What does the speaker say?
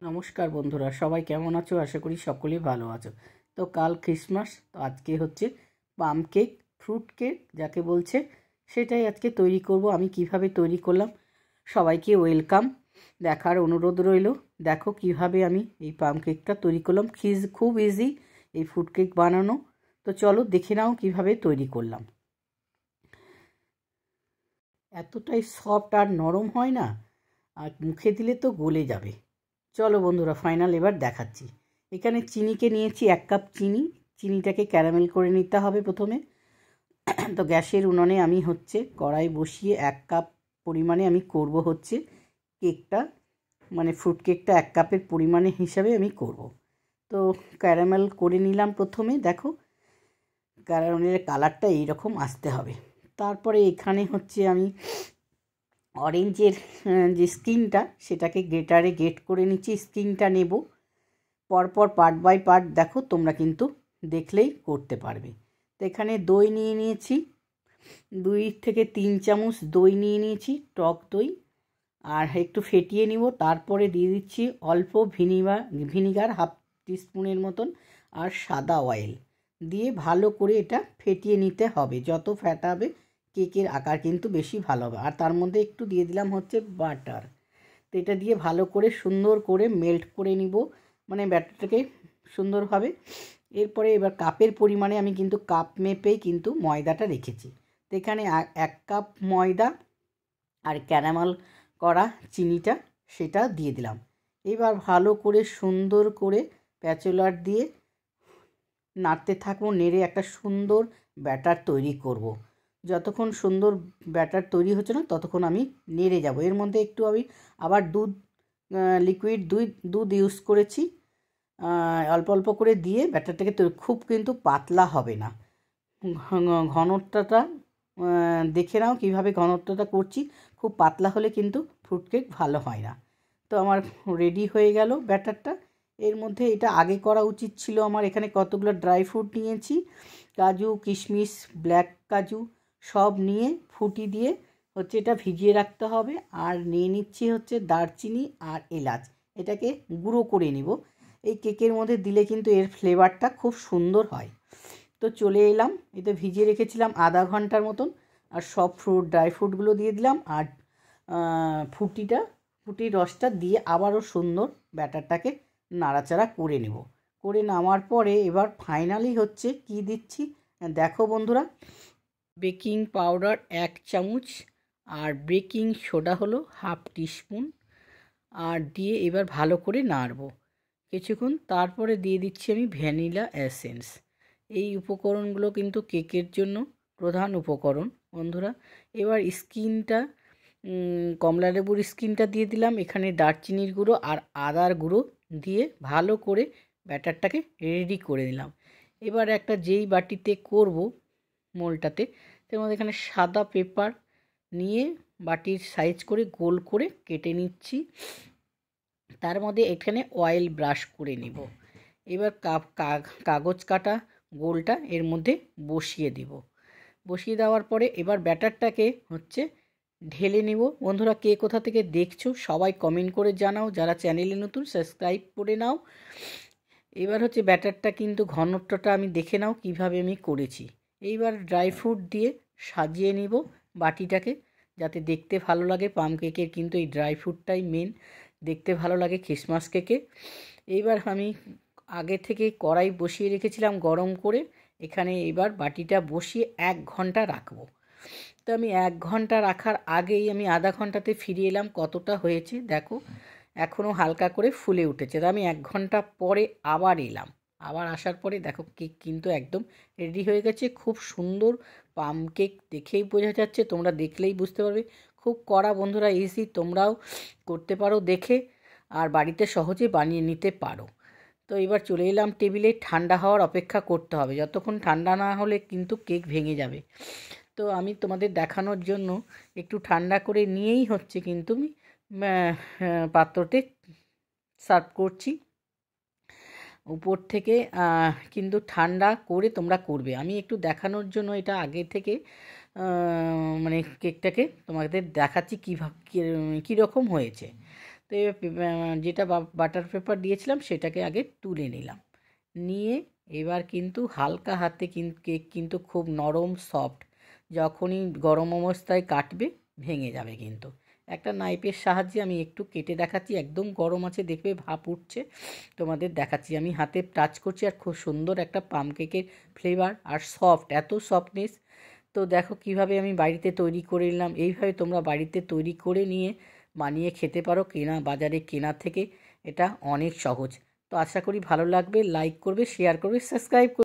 নমস্কার বন্ধুরা, সবাই কেমন আছো? আশা করি সকলেই ভালো আছো। তো কাল ক্রিসমাস, তো আজকে হচ্ছে পাম কেক, ফ্রুট কেক যাকে বলছে, সেটাই আজকে তৈরি করব। আমি কিভাবে তৈরি করলাম, সবাইকে ওয়েলকাম, দেখার অনুরোধ রইল। দেখো কিভাবে আমি এই পাম কেকটা তৈরি করলাম। খুব ইজি এই ফ্রুট কেক বানানো। তো চলো দেখে নাও কিভাবে তৈরি করলাম। এতটাই সফট আর নরম হয় না, আর মুখে দিলে তো গলে যাবে। চলো বন্ধুরা, ফাইনাল এবার দেখাচ্ছি। এখানে চিনিকে নিয়েছি 1 কাপ চিনি। চিনিটাকে ক্যারামেল করে নিতে হবে প্রথমে। তো গ্যাসের উনুনে আমি কড়াই বসিয়ে 1 কাপ পরিমাণে আমি করব কেকটা, মানে ফ্রুট কেকটা 1 কাপের পরিমাণে হিসাবে আমি করব। তো ক্যারামেল করে নিলাম প্রথমে। দেখো ক্যারামেলের কালারটা এইরকম আসতে হবে। তারপরে এখানে আমি অরেঞ্জের যে স্কিনটা, সেটাকে গ্রেটারে গ্রেট করে নিচ্ছি। স্কিনটা নেব পরপর পার্ট বাই পার্ট, দেখো তোমরা কিন্তু দেখলেই করতে পারবে। তো এখানে দই নিয়ে নিয়েছি, 2 থেকে 3 চামচ দই নিয়ে নিয়েছি, টক দই। আর একটু ফেটিয়ে নিব। তারপরে দিয়ে দিচ্ছি অল্প ভিনিগার 1/2 টিস্পুনের মতন, আর সাদা অয়েল দিয়ে ভালো করে এটা ফেটিয়ে নিতে হবে। যত ফেটাবে কেকের আকার কিন্তু বেশি ভালো হবে। আর তার মধ্যে একটু দিয়ে দিলাম বাটার। তো এটা দিয়ে ভালো করে সুন্দর করে মেল্ট করে নিব, মানে ব্যাটারটাকে সুন্দরভাবে। এরপরে এবার কাপের পরিমাণে আমি কিন্তু কাপ মেপেই কিন্তু ময়দাটা রেখেছি। তো এখানে 1 কাপ ময়দা আর ক্যারামেল করা চিনিটা সেটা দিয়ে দিলাম। এবার ভালো করে সুন্দর করে প্যাচুলার দিয়ে নাড়তে থাকবো, নেড়ে একটা সুন্দর ব্যাটার তৈরি করব। যতক্ষণ সুন্দর ব্যাটার তৈরি হচ্ছে না, ততক্ষণ আমি নেড়ে যাব। এর মধ্যে একটু আমি আবার লিকুইড দুধ ইউজ করেছি, অল্প অল্প করে দিয়ে ব্যাটারটাকে খুব কিন্তু পাতলা হবে না। ঘনত্বটা দেখে নাও কীভাবে ঘনত্বটা করছি। খুব পাতলা হলে কিন্তু ফ্রুট কেক ভালো হয় না। তো আমার রেডি হয়ে গেল ব্যাটারটা। এর মধ্যে এটা আগে করা উচিত ছিল আমার। এখানে কতগুলো ড্রাই ফ্রুট নিয়েছি, কাজু, কিশমিশ, ব্ল্যাক কাজু সব নিয়ে ফুটি দিয়ে এটা ভিজিয়ে রাখতে হবে। আর নিয়ে নিচ্ছি দারচিনি আর এলাচ, এটাকে গুঁড়ো করে নিব। এই কেকের মধ্যে দিলে কিন্তু এর ফ্লেভারটা খুব সুন্দর হয়। তো চলে এলাম, এটা ভিজিয়ে রেখেছিলাম আধা ঘন্টার মতন। আর সব ড্রাই ফ্রুটগুলো দিয়ে দিলাম, আর ফুটির রসটা দিয়ে আবারও সুন্দর ব্যাটারটাকে নাড়াচাড়া করে নেব। করে নামার পরে এবার ফাইনালি কি দিচ্ছি দেখো বন্ধুরা। বেকিং পাউডার 1 চামচ, আর বেকিং সোডা হলো 1/2 টিস্পুন, আর দিয়ে এবার ভালো করে নাড়ব কিছুক্ষণ। তারপরে দিয়ে দিচ্ছি আমি ভ্যানিলা এসেন্স। এই উপকরণগুলো কিন্তু কেকের জন্য প্রধান উপকরণ বন্ধুরা। এবার কমলা লেবুর স্কিনটা দিয়ে দিলাম। এখানে দারচিনির গুঁড়ো আর আদার গুঁড়ো দিয়ে ভালো করে ব্যাটারটাকে রেডি করে দিলাম। এবার যেই বাটিতে করব মোলটাতে, তার মধ্যে এখানে সাদা পেপার নিয়ে বাটির সাইজ করে গোল করে কেটে নিচ্ছি। তার মধ্যে এখানে অয়েল ব্রাশ করে নিব। এবার কাগজ কাটা গোলটা এর মধ্যে বসিয়ে দিব। বসিয়ে দেওয়ার পরে এবার ব্যাটারটাকে ঢেলে নিব। বন্ধুরা, কে কোথা থেকে দেখছো সবাই কমেন্ট করে জানাও। যারা চ্যানেলে নতুন, সাবস্ক্রাইব করে নাও। এবার ব্যাটারটা কিন্তু ঘনত্বটা আমি দেখে নাও কিভাবে আমি করেছি। এইবার ড্রাই ফ্রুট দিয়ে সাজিয়ে নিব বাটিটাকে, যাতে দেখতে ভালো লাগে। পাম কেকের কিন্তু এই ড্রাই ফ্রুটটাই মেন, দেখতে ভালো লাগে ক্রিসমাস কেকে। এইবার আমি আগে থেকে কড়াই বসিয়ে রেখেছিলাম গরম করে। এখানে এবার বাটিটা বসিয়ে 1 ঘন্টা রাখবো। তো আমি 1 ঘন্টা রাখার আগেই আমি আধা ঘন্টাতে ফিরে এলাম। কতটা হয়েছে দেখো, এখনও হালকা করে ফুলে উঠেছে। তো আমি 1 ঘন্টা পরে আবার এলাম। আবার আসার পরে দেখো কেক কিন্তু একদম রেডি হয়ে গেছে। খুব সুন্দর পাম কেক, দেখেই বোঝা যাচ্ছে, তোমরা দেখলেই বুঝতে পারবে। খুব কড়া বন্ধুরা, ইজি, তোমরাও করতে পারো দেখে, আর বাড়িতে সহজে বানিয়ে নিতে পারো। তো এবার চলে এলাম টেবিলে। ঠান্ডা হওয়ার অপেক্ষা করতে হবে। যতক্ষণ ঠান্ডা না হলে কিন্তু কেক ভেঙে যাবে। তো আমি তোমাদের দেখানোর জন্য একটু ঠান্ডা করে নিয়েই কিন্তু আমি পাত্রতে সার্ভ করছি। উপর থেকে কিন্তু ঠান্ডা করে তোমরা করবে। আমি একটু দেখানোর জন্য এটা আগে থেকে মানে কেকটাকে তোমাদের দেখাচ্ছি কীরকম হয়েছে। তো যেটা বাটার পেপার দিয়েছিলাম সেটাকে আগে তুলে নিলাম, নিয়ে এবার কিন্তু হালকা হাতে কেক কিন্তু খুব নরম সফট, যখনই গরম অবস্থায় কাটবে ভেঙে যাবে। কিন্তু একটা নাইফের সাহায্যে আমি একটু কেটে দেখাচ্ছি, একদম গরম আছে, দেখবে ভাপ উঠছে, তোমাদের দেখাচ্ছি। আমি হাতে টাচ করছি আর খুব সুন্দর একটা পাম কেকের ফ্লেভার আর সফট, এত সফটনেস। তো দেখো কিভাবে আমি বাড়িতে তৈরি করে নিলাম। এইভাবে তোমরা বাড়িতে তৈরি করে নিয়ে বানিয়ে খেতে পারো, বাজারে কেনা থেকে। এটা অনেক সহজ। তো আশা করি ভালো লাগবে, লাইক করবে, শেয়ার করবে, সাবস্ক্রাইব করবে।